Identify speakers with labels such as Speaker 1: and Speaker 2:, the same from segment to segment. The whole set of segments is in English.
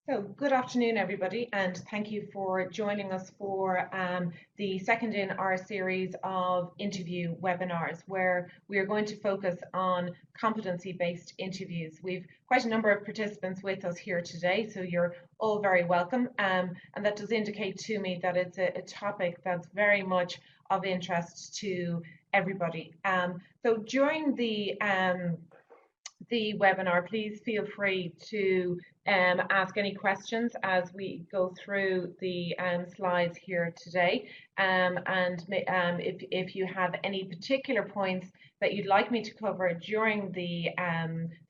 Speaker 1: So, good afternoon, everybody, and thank you for joining us for the second in our series of interview webinars, where we are going to focus on competency-based interviews. We've quite a number of participants with us here today, so you're all very welcome. And that does indicate to me that it's a topic that's very much of interest to everybody. So, during the webinar, please feel free to ask any questions as we go through the slides here today. If you have any particular points that you'd like me to cover during the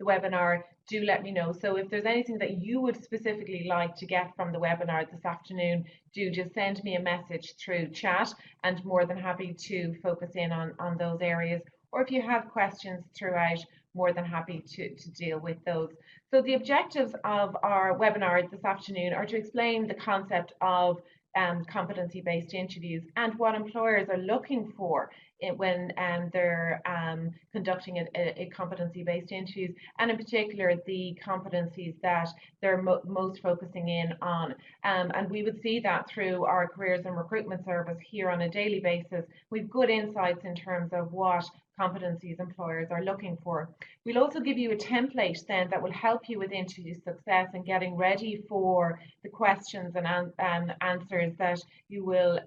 Speaker 1: webinar, do let me know. So if there's anything that you would specifically like to get from the webinar this afternoon, do just send me a message through chat, and more than happy to focus in on those areas. Or if you have questions throughout, more than happy to deal with those. So the objectives of our webinar this afternoon are to explain the concept of competency-based interviews and what employers are looking for when they're conducting a competency-based interviews, and in particular the competencies that they're most focusing in on. And we would see that through our careers and recruitment service here on a daily basis. We've good insights in terms of what competencies employers are looking for. We'll also give you a template then that will help you with interview success and getting ready for the questions and answers that you will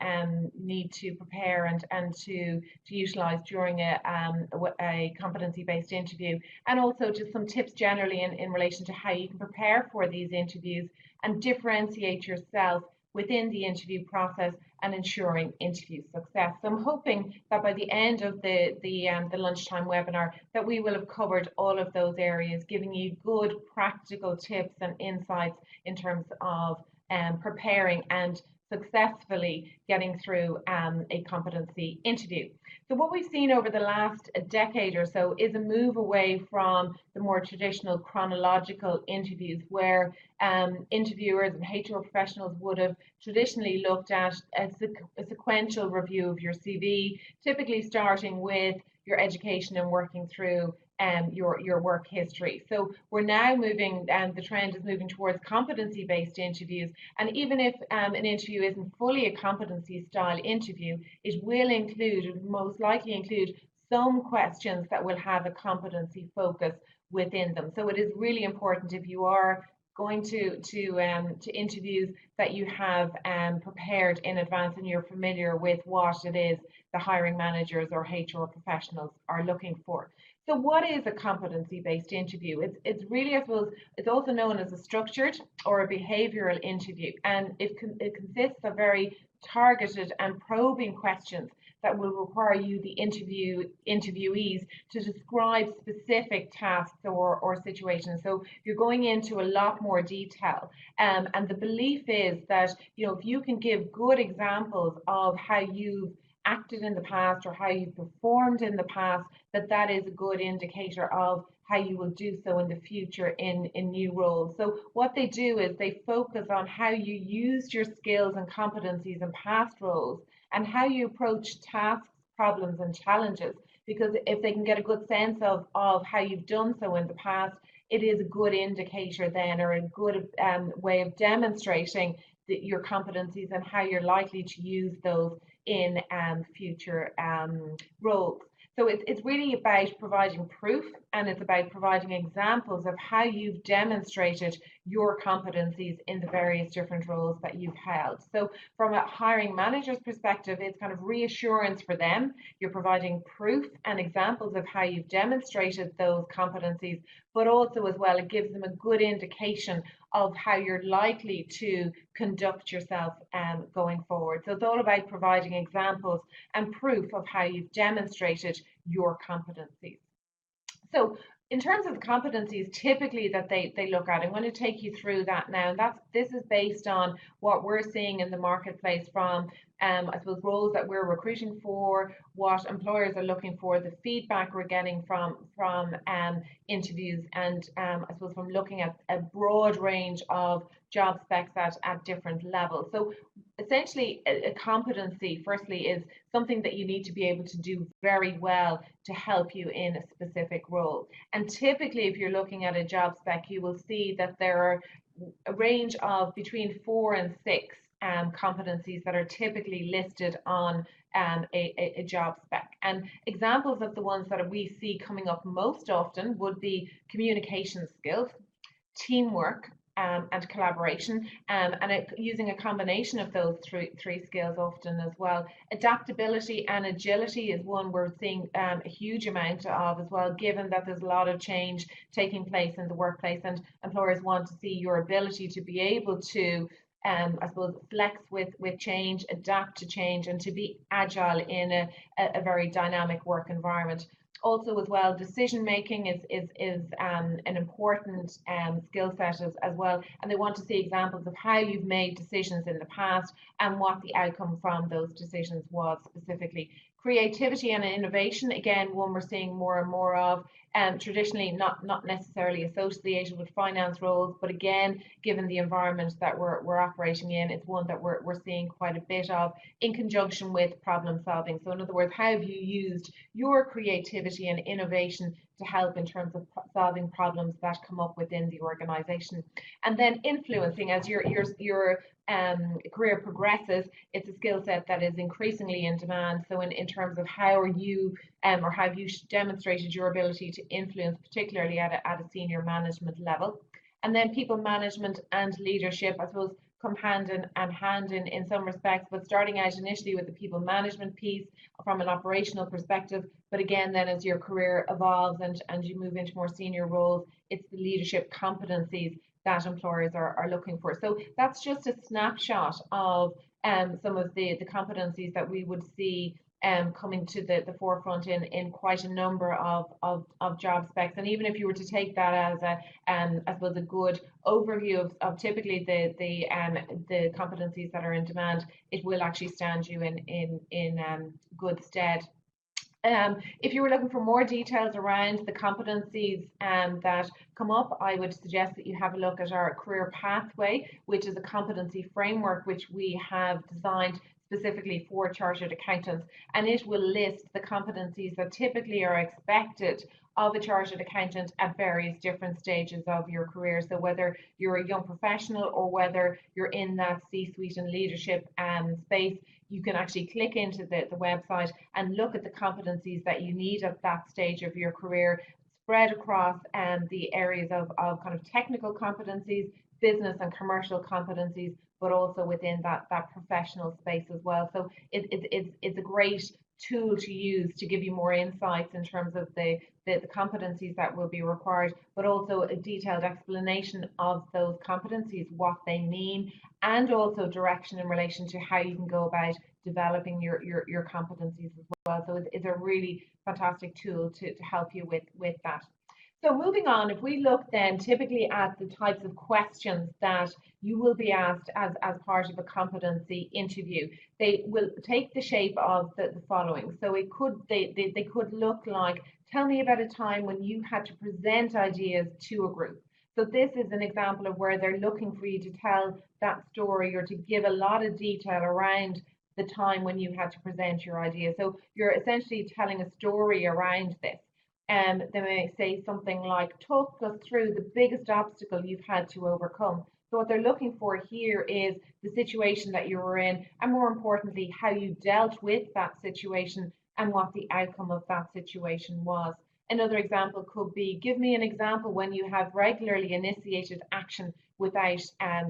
Speaker 1: need to prepare and to utilize during a competency-based interview, and also just some tips generally in relation to how you can prepare for these interviews and differentiate yourself within the interview process and ensuring interview success. So I'm hoping that by the end of the lunchtime webinar that we will have covered all of those areas, giving you good practical tips and insights in terms of preparing and successfully getting through a competency interview. So what we've seen over the last decade or so is a move away from the more traditional chronological interviews, where interviewers and HR professionals would have traditionally looked at a sequential review of your CV, typically starting with your education and working through your work history. So we're now moving, and the trend is moving towards competency-based interviews. And even if an interview isn't fully a competency-style interview, it will most likely include some questions that will have a competency focus within them. So it is really important, if you are going to interviews, that you have prepared in advance and you're familiar with what it is the hiring managers or HR professionals are looking for. So what is a competency-based interview? It's really, I suppose, it's also known as a structured or a behavioral interview, and it consists of very targeted and probing questions that will require you, the interviewees, to describe specific tasks or situations. So you're going into a lot more detail. And the belief is that, if you can give good examples of how you've acted in the past or how you've performed in the past, that is a good indicator of how you will do so in the future in new roles. So what they do is they focus on how you used your skills and competencies in past roles and how you approach tasks, problems, and challenges. Because if they can get a good sense of how you've done so in the past, it is a good indicator then, or a good way of demonstrating your competencies and how you're likely to use those in future roles. So it's really about providing proof, and it's about providing examples of how you've demonstrated your competencies in the various different roles that you've held. So from a hiring manager's perspective, it's kind of reassurance for them. You're providing proof and examples of how you've demonstrated those competencies, but also as well, it gives them a good indication of how you're likely to conduct yourself going forward. So it's all about providing examples and proof of how you've demonstrated your competencies. So in terms of the competencies typically that they look at, I'm going to take you through that now. And this is based on what we're seeing in the marketplace from I suppose roles that we're recruiting for, what employers are looking for, the feedback we're getting from interviews, and I suppose from looking at a broad range of job specs at different levels. So essentially, a competency, firstly, is something that you need to be able to do very well to help you in a specific role. And typically, if you're looking at a job spec, you will see that there are a range of between 4 and 6 competencies that are typically listed on a job spec. And examples of the ones that we see coming up most often would be communication skills, teamwork, and collaboration, using a combination of those three skills often as well. Adaptability and agility is one we're seeing a huge amount of as well, given that there's a lot of change taking place in the workplace, and employers want to see your ability to be able to I suppose flex with change, adapt to change, and to be agile in a very dynamic work environment. Also, as well, decision making is an important skill set as well, and they want to see examples of how you've made decisions in the past and what the outcome from those decisions was specifically. Creativity and innovation, again, one we're seeing more and more of, traditionally not necessarily associated with finance roles, but again, given the environment that we're operating in, it's one that we're seeing quite a bit of in conjunction with problem solving. So in other words, how have you used your creativity and innovation to help in terms of solving problems that come up within the organization? And then influencing, as your career progresses, it's a skill set that is increasingly in demand. So in terms of how are you or have you demonstrated your ability to influence, particularly at a senior management level. And then people management and leadership, I suppose, come hand in some respects, but starting out initially with the people management piece from an operational perspective. But again, then as your career evolves and you move into more senior roles, it's the leadership competencies that employers are looking for. So that's just a snapshot of some of the competencies that we would see coming to the forefront in quite a number of job specs. And even if you were to take that as I suppose a good overview of typically the competencies that are in demand, it will actually stand you in good stead. If you were looking for more details around the competencies that come up, I would suggest that you have a look at our career pathway, which is a competency framework which we have designed specifically for chartered accountants, and it will list the competencies that typically are expected of a chartered accountant at various different stages of your career. So whether you're a young professional or whether you're in that C-suite and leadership space, you can actually click into the website and look at the competencies that you need at that stage of your career, spread across the areas of kind of technical competencies, business and commercial competencies, but also within that professional space as well. So it's a great tool to use to give you more insights in terms of the competencies that will be required, but also a detailed explanation of those competencies, what they mean, and also direction in relation to how you can go about developing your competencies as well. So it's a really fantastic tool to help you with that. So moving on, if we look then typically at the types of questions that you will be asked as part of a competency interview, they will take the shape of the following. So it could they could look like, tell me about a time when you had to present ideas to a group. So this is an example of where they're looking for you to tell that story or to give a lot of detail around the time when you had to present your idea. So you're essentially telling a story around this. They may say something like, talk us through the biggest obstacle you've had to overcome. So what they're looking for here is the situation that you were in, and more importantly, how you dealt with that situation and what the outcome of that situation was. Another example could be, give me an example when you have regularly initiated action without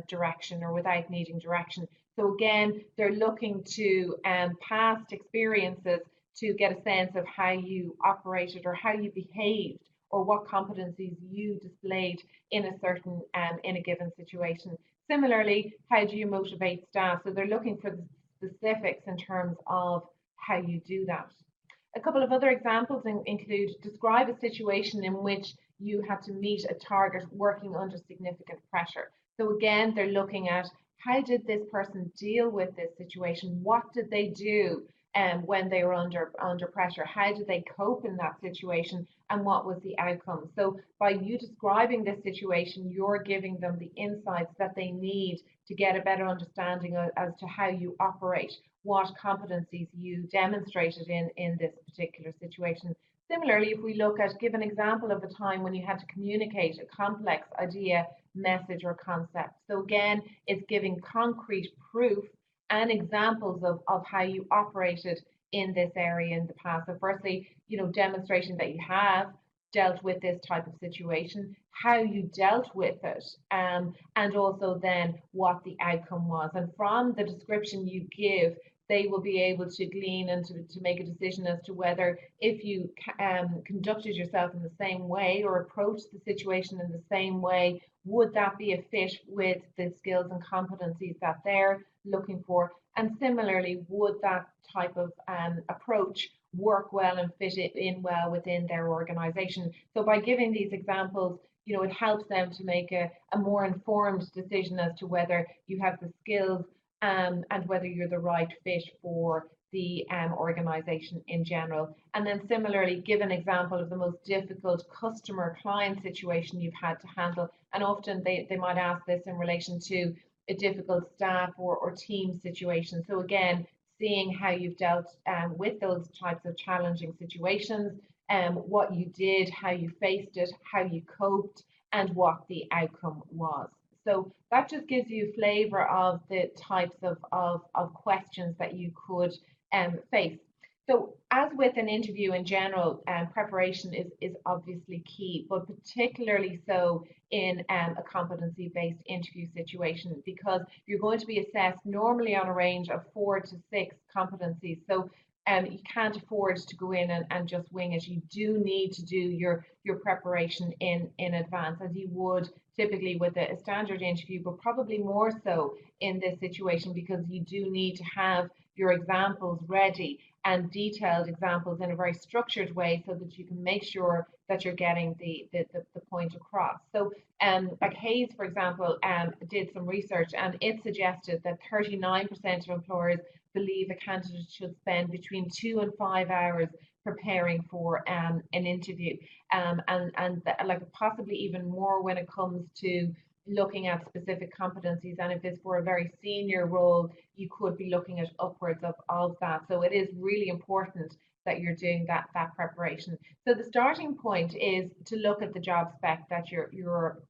Speaker 1: direction or without needing direction. So again, they're looking to past experiences to get a sense of how you operated or how you behaved or what competencies you displayed in a certain in a given situation. Similarly, how do you motivate staff? So they're looking for the specifics in terms of how you do that. A couple of other examples include, describe a situation in which you had to meet a target working under significant pressure. So again, they're looking at, how did this person deal with this situation? What did they do when they were under pressure? How did they cope in that situation? and what was the outcome. So by you describing this situation, you're giving them the insights that they need to get a better understanding as to how you operate, what competencies you demonstrated in this particular situation. Similarly, if we look at, give an example of a time when you had to communicate a complex idea, message, or concept. So again, it's giving concrete proof and examples of how you operated in this area in the past. So firstly, demonstrating that you have dealt with this type of situation, how you dealt with it, and also then what the outcome was. And from the description you give, they will be able to glean and to make a decision as to whether, if you conducted yourself in the same way or approached the situation in the same way, would that be a fit with the skills and competencies that they're looking for? And similarly, would that type of approach work well and fit it in well within their organization? So by giving these examples, it helps them to make a more informed decision as to whether you have the skills and whether you're the right fit for the organization in general. And then similarly, give an example of the most difficult customer client situation you've had to handle. And often they might ask this in relation to a difficult staff or team situation. So again, seeing how you've dealt with those types of challenging situations, what you did, how you faced it, how you coped, and what the outcome was. So that just gives you a flavour of the types of questions that you could face. So as with an interview in general, preparation is obviously key, but particularly so in a competency-based interview situation, because you're going to be assessed normally on a range of 4 to 6 competencies. So you can't afford to go in and just wing it. You do need to do your preparation in advance, as you would typically with a standard interview, but probably more so in this situation, because you do need to have your examples ready and detailed examples in a very structured way, so that you can make sure that you're getting the point across. So like Hayes, for example, did some research, and it suggested that 39% of employers believe a candidate should spend between 2 and 5 hours preparing for an interview, and like possibly even more when it comes to looking at specific competencies. And if it's for a very senior role, you could be looking at upwards of that. So it is really important that you're doing that preparation. So the starting point is to look at the job spec that you're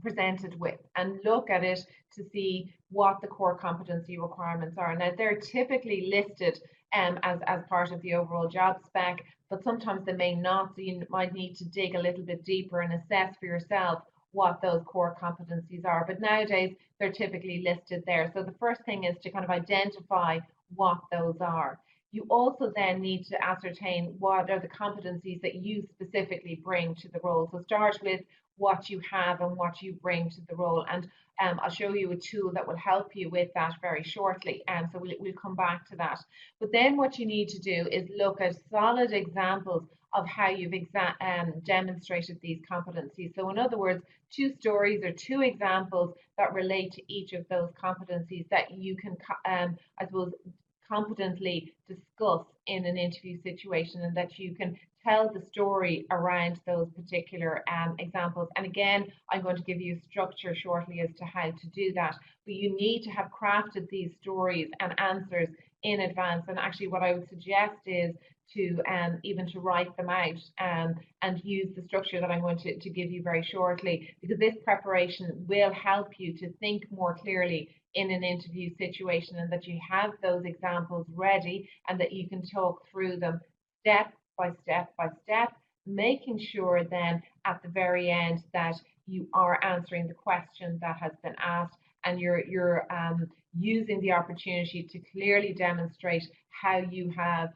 Speaker 1: presented with, and look at it to see what the core competency requirements are. Now, they're typically listed as part of the overall job spec, but sometimes they may not. So you might need to dig a little bit deeper and assess for yourself what those core competencies are. But nowadays, they're typically listed there. So the first thing is to kind of identify what those are. You also then need to ascertain what are the competencies that you specifically bring to the role. So start with what you have and what you bring to the role. And I'll show you a tool that will help you with that very shortly. So we'll come back to that. But then what you need to do is look at solid examples of how you've demonstrated these competencies. So in other words, 2 stories or 2 examples that relate to each of those competencies that you can, I suppose, competently discuss in an interview situation, and that you can tell the story around those particular examples. And again, I'm going to give you a structure shortly as to how to do that. But you need to have crafted these stories and answers in advance. And actually, what I would suggest is to even to write them out and use the structure that I'm going to give you very shortly, because this preparation will help you to think more clearly in an interview situation, and that you have those examples ready and that you can talk through them step by step by step, making sure then at the very end that you are answering the question that has been asked, and you're using the opportunity to clearly demonstrate how you have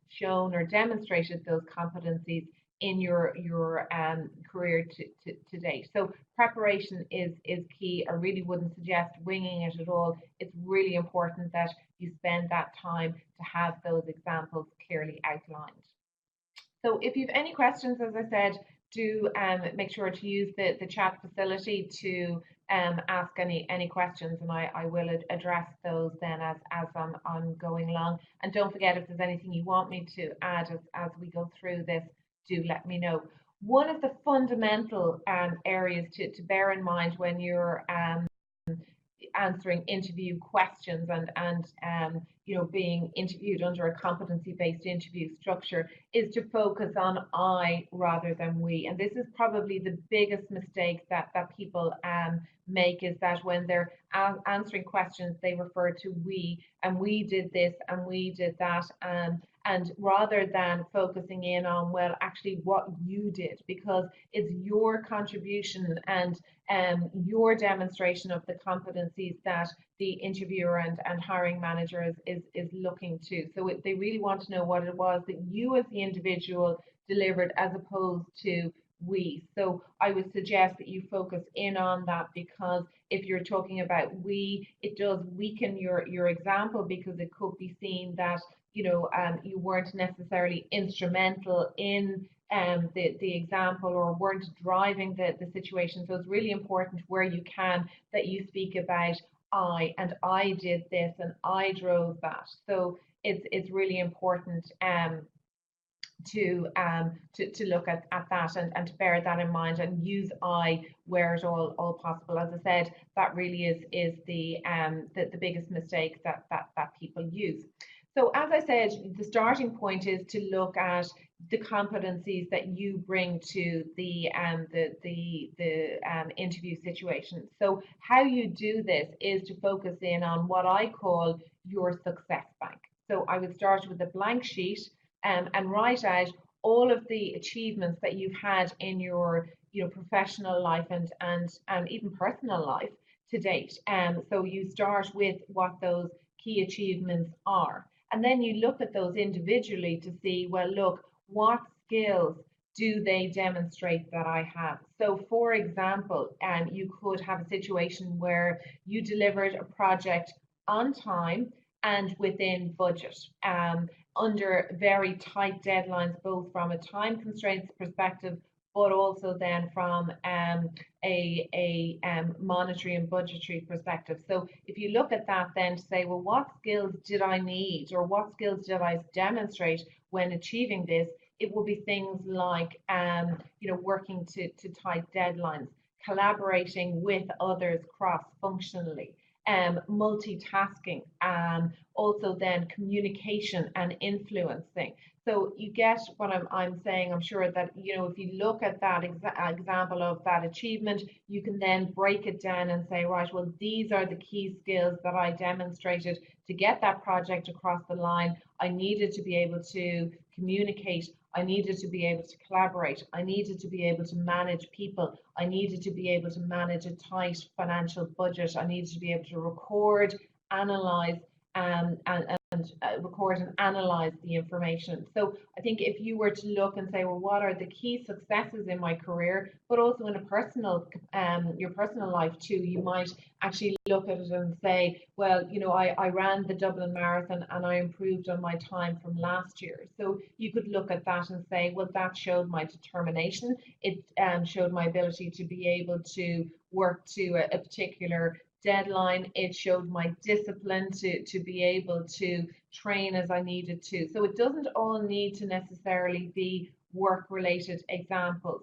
Speaker 1: shown or demonstrated those competencies in your career to date. So preparation is key. I really wouldn't suggest winging it at all. It's really important that you spend that time to have those examples clearly outlined. So if you have any questions, as I said, do make sure to use the chat facility to ask any questions, and I will address those then as I'm going along. And don't forget, if there's anything you want me to add as we go through this, do let me know. One of the fundamental areas to bear in mind when you're answering interview questions and being interviewed under a competency-based interview structure is to focus on I rather than we. And this is probably the biggest mistake that people make, is that when they're answering questions they refer to we, and we did this and we did that, and rather than focusing in on, well, actually what you did, because it's your contribution and your demonstration of the competencies that the interviewer and hiring manager is looking to. So they really want to know what it was that you as the individual delivered, as opposed to we. So I would suggest that you focus in on that, because if you're talking about we, it does weaken your example, because it could be seen that you weren't necessarily instrumental in the example, or weren't driving the situation. So it's really important, where you can, that you speak about I, and I did this and I drove that. So it's really important to look at that, and to bear that in mind, and use I where at all possible. As I said, that really is the biggest mistake that people use. So as I said, the starting point is to look at the competencies that you bring to the interview situation. So how you do this is to focus in on what I call your success bank. So I would start with a blank sheet, and write out all of the achievements that you've had in your professional life and even personal life to date. So you start with what those key achievements are. And then you look at those individually to see, well, look, what skills do they demonstrate that I have? So for example, you could have a situation where you delivered a project on time and within budget, under very tight deadlines, both from a time constraints perspective, but also then from a monetary and budgetary perspective. So if you look at that, then to say, well, what skills did I need, or what skills did I demonstrate when achieving this? It will be things like working to tight deadlines, collaborating with others cross-functionally, multitasking, also then communication and influencing. So you get what I'm saying. I'm sure that if you look at that example of that achievement, you can then break it down and say, right, well, these are the key skills that I demonstrated to get that project across the line. I needed to be able to communicate. I needed to be able to collaborate. I needed to be able to manage people. I needed to be able to manage a tight financial budget. I needed to be able to record, analyze, and record and analyze the information. So I think if you were to look and say, well, what are the key successes in my career, but also in a personal, your personal life too, you might actually look at it and say, well, I ran the Dublin Marathon and I improved on my time from last year. So you could look at that and say, well, that showed my determination. It showed my ability to be able to work to a particular deadline. It showed my discipline to be able to train as I needed to. So it doesn't all need to necessarily be work related examples,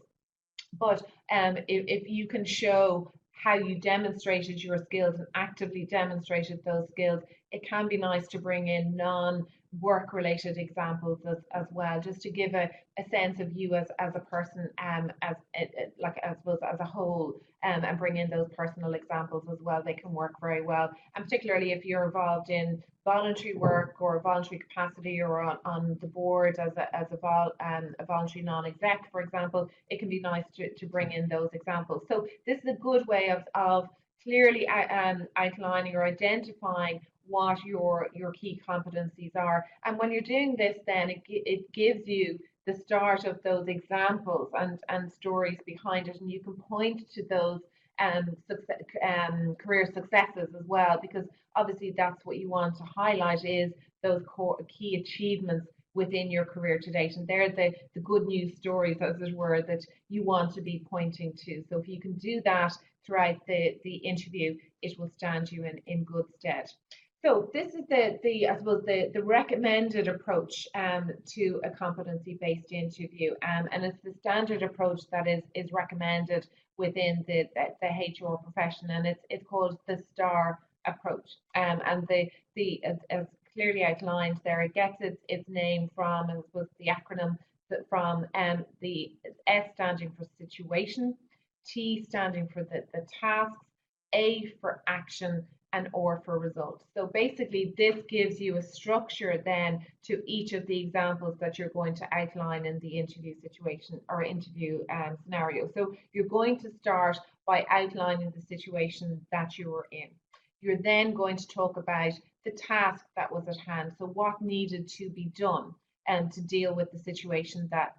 Speaker 1: but if you can show how you demonstrated your skills and actively demonstrated those skills, it can be nice to bring in non-work related examples as well, just to give a sense of you as a person, as like, I suppose, as a whole, and bring in those personal examples as well. They can work very well, and particularly if you're involved in voluntary work or voluntary capacity, or on the board as a voluntary non-exec, for example, it can be nice to bring in those examples. So this is a good way of clearly outlining or identifying what your key competencies are. And when you're doing this, then it gives you the start of those examples and stories behind it, and you can point to those career successes as well, because obviously that's what you want to highlight, is those key achievements within your career to date, and they're the good news stories, as it were, that you want to be pointing to. So if you can do that throughout the interview, it will stand you in good stead. So this is the I suppose the recommended approach to a competency-based interview, and it's the standard approach that is recommended within the HR profession, and it's called the STAR approach. And the as clearly outlined there, it gets its name from, and was the acronym from the S standing for situation, T standing for the tasks, A for action, and or for results. So basically this gives you a structure then to each of the examples that you're going to outline in the interview situation or interview scenario. So you're going to start by outlining the situation that you were in. You're then going to talk about the task that was at hand. So what needed to be done to deal with the situation that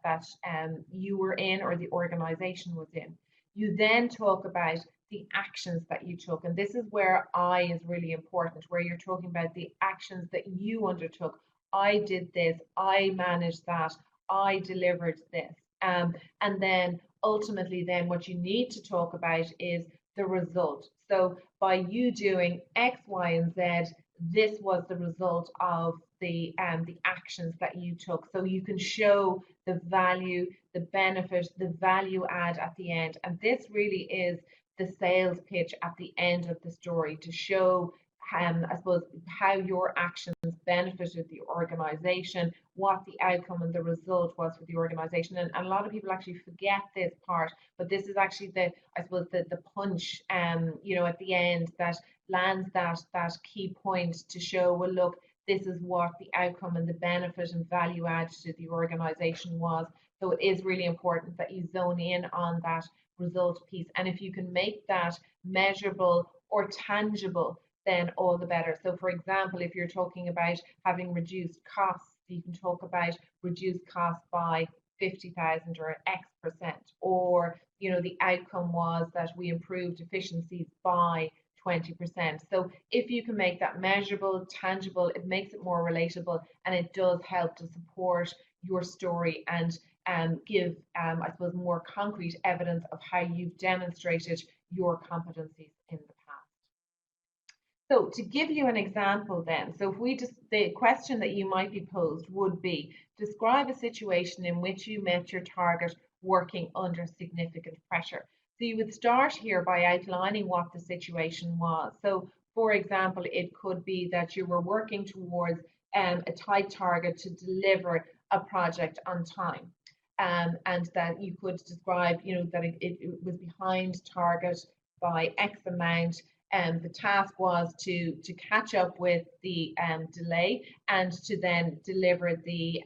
Speaker 1: you were in or the organization was in. You then talk about the actions that you took. And this is where I is really important, where you're talking about the actions that you undertook. I did this, I managed that, I delivered this. And then ultimately then what you need to talk about is the result. So by you doing X, Y, and Z, this was the result of the actions that you took. So you can show the value, the benefit, the value add at the end. And this really is the sales pitch at the end of the story to show, I suppose, how your actions benefited the organization, what the outcome and the result was for the organization. And a lot of people actually forget this part, but this is actually I suppose, the punch, at the end that lands that key point to show, well, look, this is what the outcome and the benefit and value add to the organization was. So it is really important that you zone in on that result piece. And if you can make that measurable or tangible, then all the better. So for example, if you're talking about having reduced costs, you can talk about reduced costs by 50,000 or X%, or the outcome was that we improved efficiencies by 20%. So if you can make that measurable, tangible, it makes it more relatable, and it does help to support your story and give, I suppose, more concrete evidence of how you've demonstrated your competencies in the past. So to give you an example then, so if we just, the question that you might be posed would be, describe a situation in which you met your target working under significant pressure. So you would start here by outlining what the situation was. So for example, it could be that you were working towards a tight target to deliver a project on time. And that you could describe, that it was behind target by X amount, and the task was to catch up with the delay and to then deliver the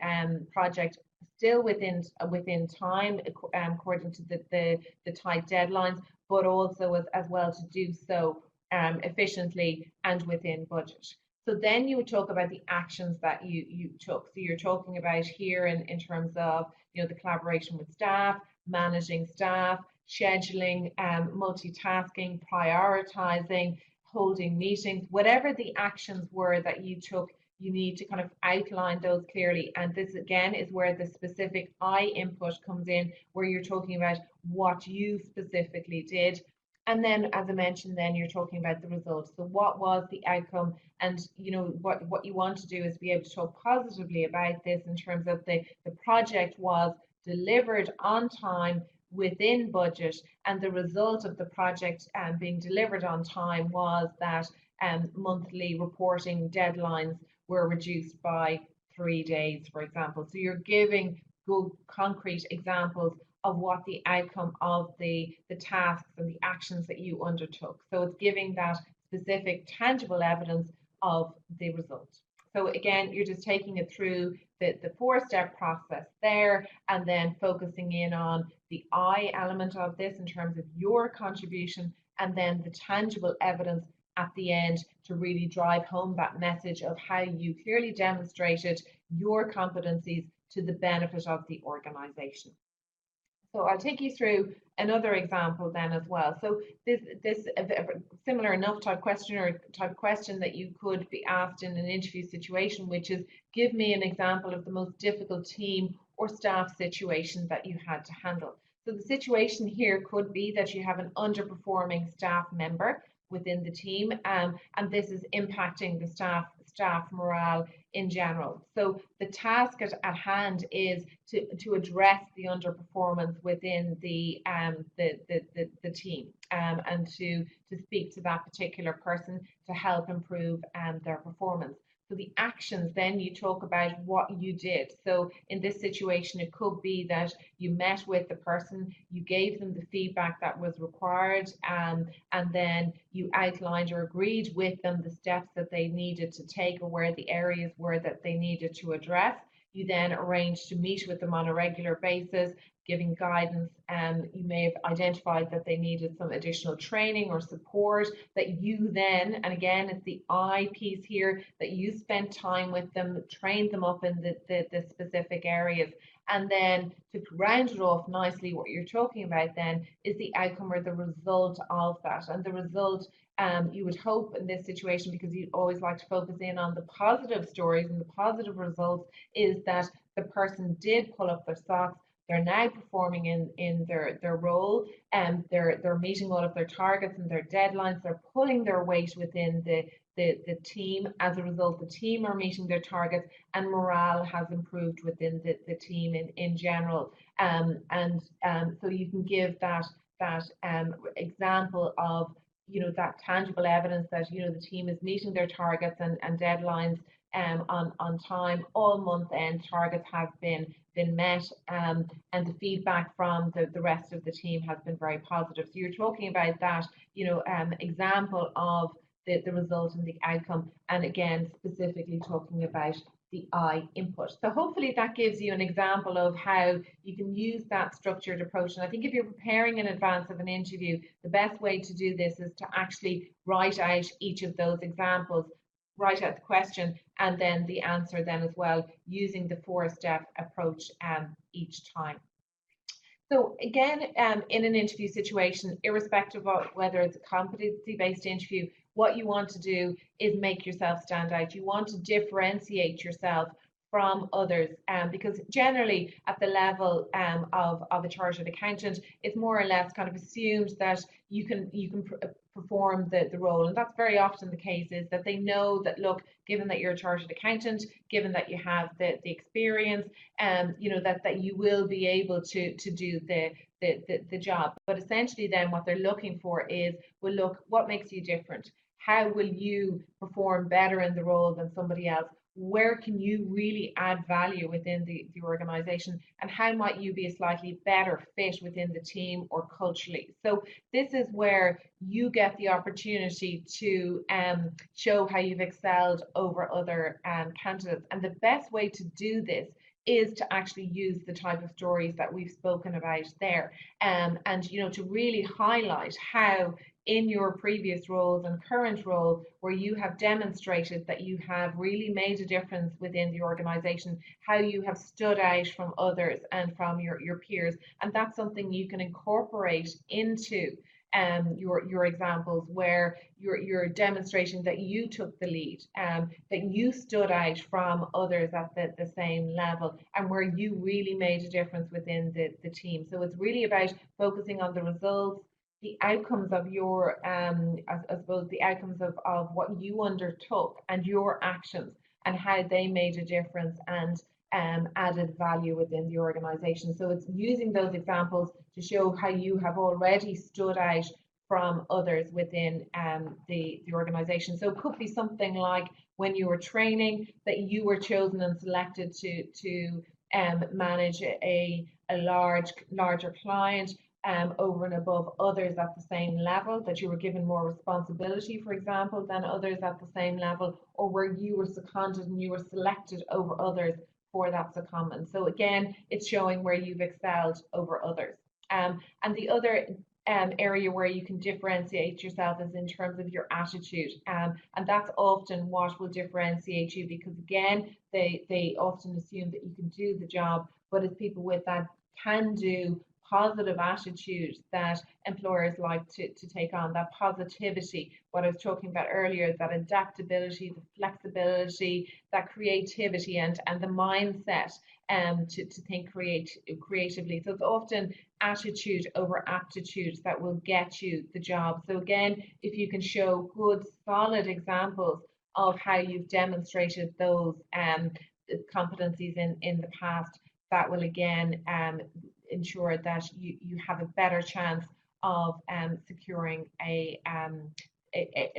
Speaker 1: project still within time, according to the tight deadlines, but also as well to do so efficiently and within budget. So then you would talk about the actions that you took. So you're talking about here in terms of the collaboration with staff, managing staff, scheduling, multitasking, prioritizing, holding meetings, whatever the actions were that you took, you need to kind of outline those clearly. And this again is where the specific I input comes in, where you're talking about what you specifically did. And then, as I mentioned, then you're talking about the results. So what was the outcome? And what you want to do is be able to talk positively about this in terms of the project was delivered on time within budget, and the result of the project being delivered on time was that monthly reporting deadlines were reduced by 3 days, for example. So you're giving good concrete examples of what the outcome of the tasks and the actions that you undertook. So it's giving that specific tangible evidence of the result. So again, you're just taking it through the four-step process there, and then focusing in on the I element of this in terms of your contribution, and then the tangible evidence at the end to really drive home that message of how you clearly demonstrated your competencies to the benefit of the organization. So I'll take you through another example then as well. So this similar enough type question or type question that you could be asked in an interview situation, which is, give me an example of the most difficult team or staff situation that you had to handle. So the situation here could be that you have an underperforming staff member within the team, and this is impacting the staff morale in general. So the task at hand is to address the underperformance within the team, and to speak to that particular person to help improve their performance. So the actions, then you talk about what you did. So in this situation, it could be that you met with the person, you gave them the feedback that was required, and then you outlined or agreed with them the steps that they needed to take, or where the areas were that they needed to address. You then arranged to meet with them on a regular basis, giving guidance, and you may have identified that they needed some additional training or support, that you then, and again it's the I piece here, that you spent time with them, trained them up in the specific areas. And then to round it off nicely, what you're talking about then is the outcome or the result of that. And the result, you would hope in this situation, because you always like to focus in on the positive stories and the positive results, is that the person did pull up their socks. They're now performing in their role, and they're meeting all of their targets and their deadlines. They're pulling their weight within the team. As a result, the team are meeting their targets, and morale has improved within the team in general. So you can give that example of, that tangible evidence that, the team is meeting their targets and deadlines on time. All month end targets have been met, and the feedback from the rest of the team has been very positive. So you're talking about that, example of the result and the outcome, and again specifically talking about the I input. So hopefully that gives you an example of how you can use that structured approach. And I think if you're preparing in advance of an interview, the best way to do this is to actually write out each of those examples, write out the question and then the answer then as well, using the 4-step approach each time. So again, in an interview situation, irrespective of whether it's a competency-based interview, what you want to do is make yourself stand out. You want to differentiate yourself from others, because generally at the level of a chartered accountant, it's more or less kind of assumed that you can perform the role, and that's very often the case, is that they know that, look, given that you're a chartered accountant, given that you have the experience, that you will be able to do the job. But essentially then what they're looking for is, well, look, what makes you different? How will you perform better in the role than somebody else? Where can you really add value within the organization, and how might you be a slightly better fit within the team or culturally? So this is where you get the opportunity to show how you've excelled over other candidates. And the best way to do this is to actually use the type of stories that we've spoken about there, and to really highlight how in your previous roles and current role, where you have demonstrated that you have really made a difference within the organization, how you have stood out from others and from your peers. And that's something you can incorporate into your examples, where you're demonstrating that you took the lead, that you stood out from others at the same level, and where you really made a difference within the team. So it's really about focusing on the results, the outcomes of your, I suppose, the outcomes of what you undertook and your actions, and how they made a difference and added value within the organization. So it's using those examples to show how you have already stood out from others within the organization. So it could be something like when you were training, that you were chosen and selected to manage a larger client, over and above others at the same level, that you were given more responsibility, for example, than others at the same level, or where you were seconded and you were selected over others for that secondment. So again, it's showing where you've excelled over others. And the other area where you can differentiate yourself is in terms of your attitude, and that's often what will differentiate you, because again, they often assume that you can do the job, but it's people with that can-do, positive attitude that employers like to take on, that positivity, what I was talking about earlier, that adaptability, the flexibility, that creativity, and the mindset to think creatively. So it's often attitude over aptitude that will get you the job. So again, if you can show good, solid examples of how you've demonstrated those competencies in the past, that will again ensure that you have a better chance of securing a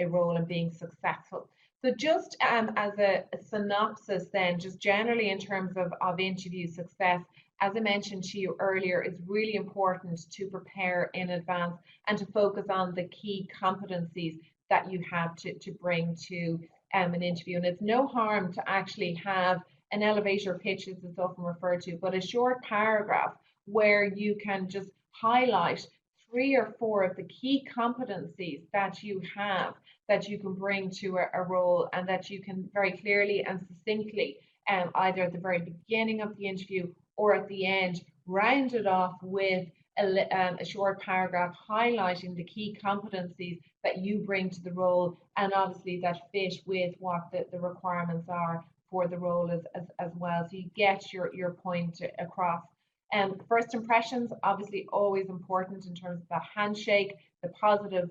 Speaker 1: role and being successful. So just as a synopsis then, just generally in terms of interview success, as I mentioned to you earlier, it's really important to prepare in advance and to focus on the key competencies that you have to bring to an interview. And it's no harm to actually have an elevator pitch, as it's often referred to, but a short paragraph where you can just highlight 3 or 4 of the key competencies that you have that you can bring to a role, and that you can very clearly and succinctly, either at the very beginning of the interview or at the end, round it off with a short paragraph highlighting the key competencies that you bring to the role, and obviously that fit with what the requirements are for the role as well. So you get your point across. First impressions, obviously always important in terms of the handshake, the positive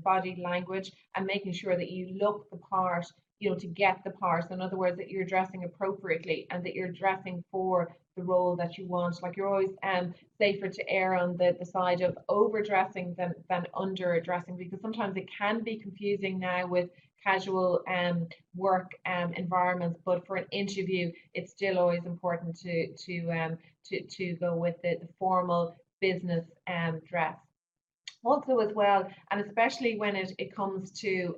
Speaker 1: body language, and making sure that you look the part, to get the part. So in other words, that you're dressing appropriately and that you're dressing for the role that you want. Like, you're always safer to err on the side of overdressing than underdressing, because sometimes it can be confusing now with casual work environments, but for an interview it's still always important to go with the formal business dress. Also as well, and especially when it comes to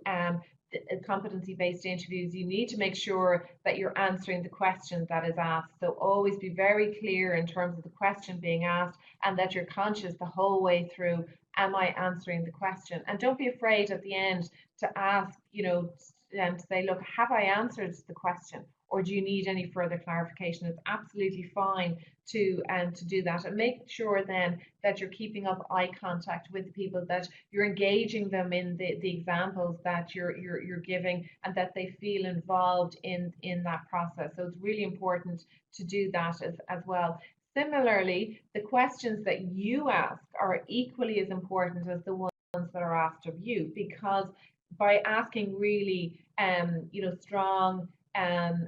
Speaker 1: competency-based interviews, you need to make sure that you're answering the question that is asked. So always be very clear in terms of the question being asked, and that you're conscious the whole way through, am I answering the question? And don't be afraid at the end to ask, to say, look, have I answered the question, or do you need any further clarification? It's absolutely fine to do that, and make sure then that you're keeping up eye contact with the people, that you're engaging them in the examples that you're giving, and that they feel involved in that process. So it's really important to do that as well. Similarly, the questions that you ask are equally as important as the ones that are asked of you, because by asking really strong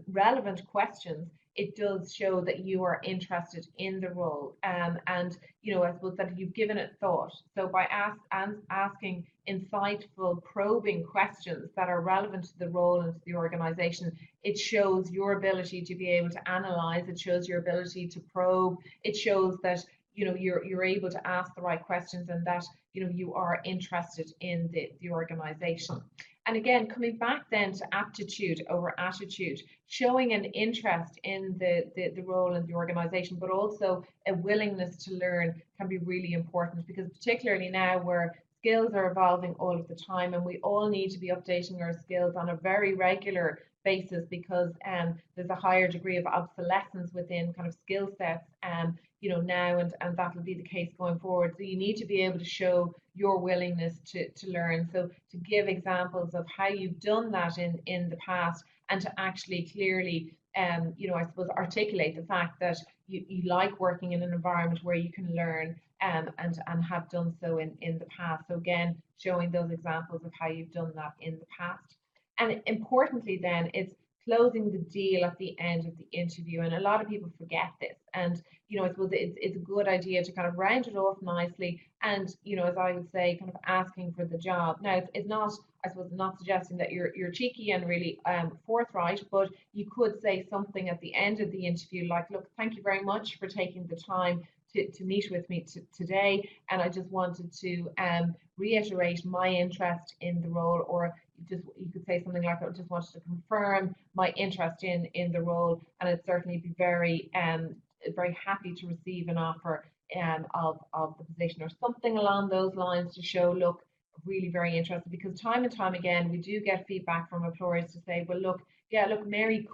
Speaker 1: relevant questions, it does show that you are interested in the role, and I suppose that you've given it thought. So by asking insightful, probing questions that are relevant to the role and to the organization, it shows your ability to be able to analyze, it shows your ability to probe, it shows that you're able to ask the right questions, and that you are interested in the organization. And again, coming back then to aptitude over attitude, showing an interest in the role and the organization, but also a willingness to learn, can be really important, because particularly now where skills are evolving all of the time, and we all need to be updating our skills on a very regular basis, because there's a higher degree of obsolescence within kind of skill sets now, and that will be the case going forward. So you need to be able to show your willingness to learn. So to give examples of how you've done that in the past, and to actually clearly I suppose articulate the fact that you like working in an environment where you can learn, and have done so in the past. So again, showing those examples of how you've done that in the past. And importantly then, it's closing the deal at the end of the interview. And a lot of people forget this. And I suppose it's a good idea to kind of round it off nicely, and as I would say, kind of asking for the job. Now, it's not, I suppose, not suggesting that you're cheeky and really forthright, but you could say something at the end of the interview like, look, thank you very much for taking the time to meet with me today, and I just wanted to reiterate my interest in the role. Or you could say something like, I just wanted to confirm my interest in the role, and I'd certainly be very happy to receive an offer of the position, or something along those lines, to show, look, really very interested. Because time and time again, we do get feedback from employers to say, well, look, Mary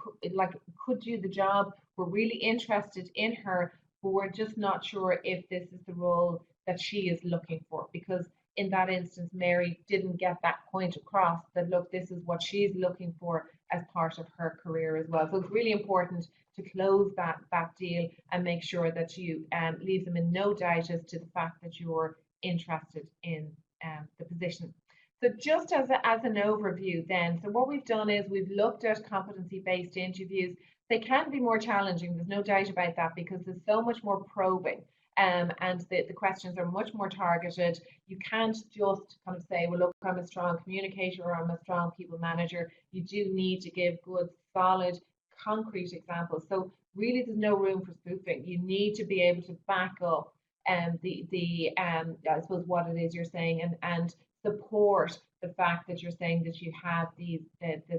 Speaker 1: could do the job, we're really interested in her, but we're just not sure if this is the role that she is looking for, because in that instance, Mary didn't get that point across that, look, this is what she's looking for as part of her career as well. So it's really important to close that deal and make sure that you leave them in no doubt as to the fact that you're interested in the position. So just as an overview then, so what we've done is we've looked at competency-based interviews. They can be more challenging, there's no doubt about that, because there's so much more probing. And the questions are much more targeted. You can't just kind of say, well, look, I'm a strong communicator or I'm a strong people manager. You do need to give good, solid, concrete examples. So really, there's no room for spoofing. You need to be able to back up I suppose what it is you're saying, and support the fact that you're saying that you have the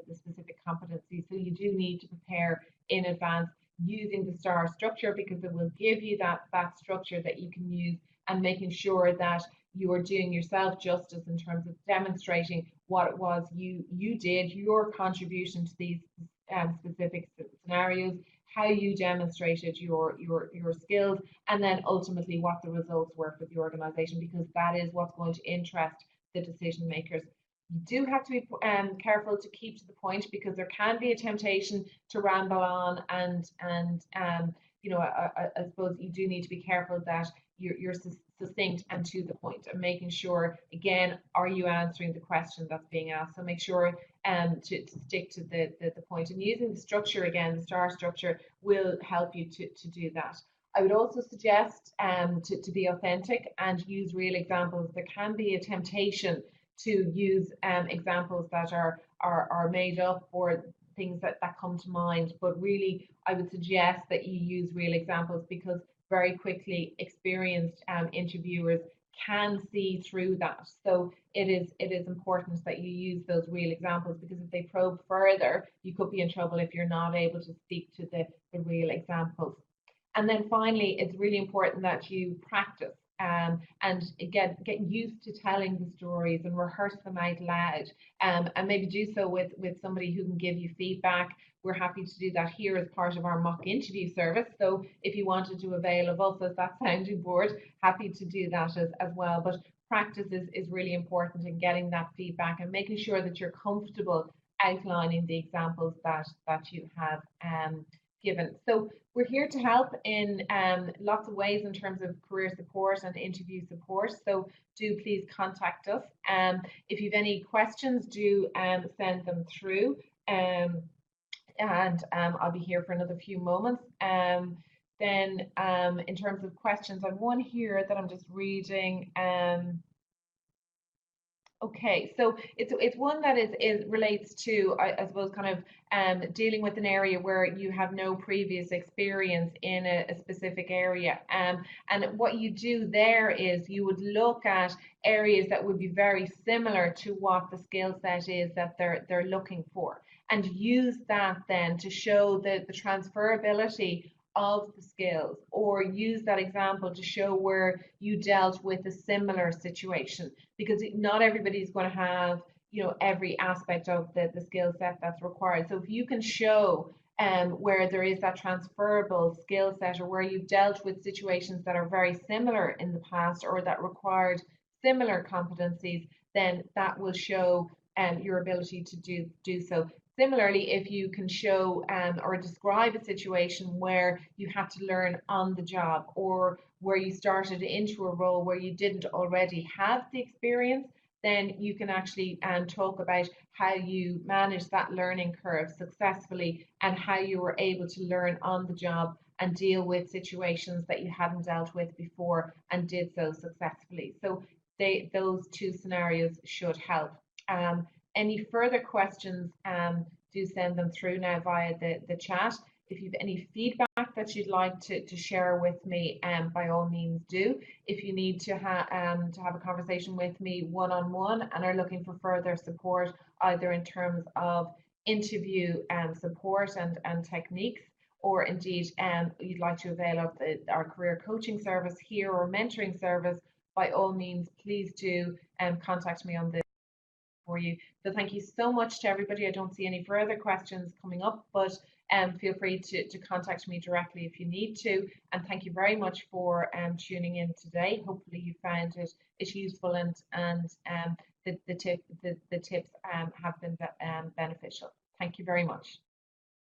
Speaker 1: specific competencies. So you do need to prepare in advance using the STAR structure, because it will give you that structure that you can use, and making sure that you are doing yourself justice in terms of demonstrating what it was you did, your contribution to these specific scenarios, how you demonstrated your skills, and then ultimately what the results were for the organization, because that is what's going to interest the decision makers. You do have to be careful to keep to the point, because there can be a temptation to ramble on, and you know, I suppose you do need to be careful that you're succinct and to the point, and making sure, again, are you answering the question that's being asked? So make sure to stick to the point, and using the structure, again, the STAR structure, will help you to do that. I would also suggest to be authentic and use real examples. There can be a temptation to use examples that are made up, or things that come to mind, but really I would suggest that you use real examples, because very quickly experienced interviewers can see through that. So it is important that you use those real examples, because if they probe further, you could be in trouble if you're not able to speak to the real examples. And then finally, it's really important that you practice and get used to telling the stories and rehearse them out loud, and maybe do so with somebody who can give you feedback. We're happy to do that here as part of our mock interview service. So if you wanted to avail of us as that sounding board, happy to do that as well. But practice is really important in getting that feedback and making sure that you're comfortable outlining the examples that you have given. So we're here to help in lots of ways in terms of career support and interview support. So do please contact us. If you've any questions, do send them through. And I'll be here for another few moments. Then in terms of questions, I've one here that I'm just reading. Okay, so it's one that is relates to, I suppose, kind of dealing with an area where you have no previous experience in a specific area. And what you do there is you would look at areas that would be very similar to what the skill set is that they're looking for, and use that then to show the transferability of the skills, or use that example to show where you dealt with a similar situation, because not everybody's going to have, you know, every aspect of the skill set that's required. So if you can show where there is that transferable skill set, or where you've dealt with situations that are very similar in the past, or that required similar competencies, then that will show your ability to do so. Similarly, if you can show or describe a situation where you had to learn on the job, or where you started into a role where you didn't already have the experience, then you can actually talk about how you managed that learning curve successfully, and how you were able to learn on the job and deal with situations that you hadn't dealt with before, and did so successfully. So those two scenarios should help. Any further questions, do send them through now via the chat. If you've any feedback that you'd like to share with me, by all means do. If you need to have a conversation with me one-on-one and are looking for further support, either in terms of interview support and techniques, or indeed you'd like to avail of our career coaching service here, or mentoring service, by all means, please do contact me on the for you. So thank you so much to everybody. I don't see any further questions coming up, but feel free to contact me directly if you need to. And thank you very much for tuning in today. Hopefully you found it useful, and the tips have been beneficial. Thank you very much.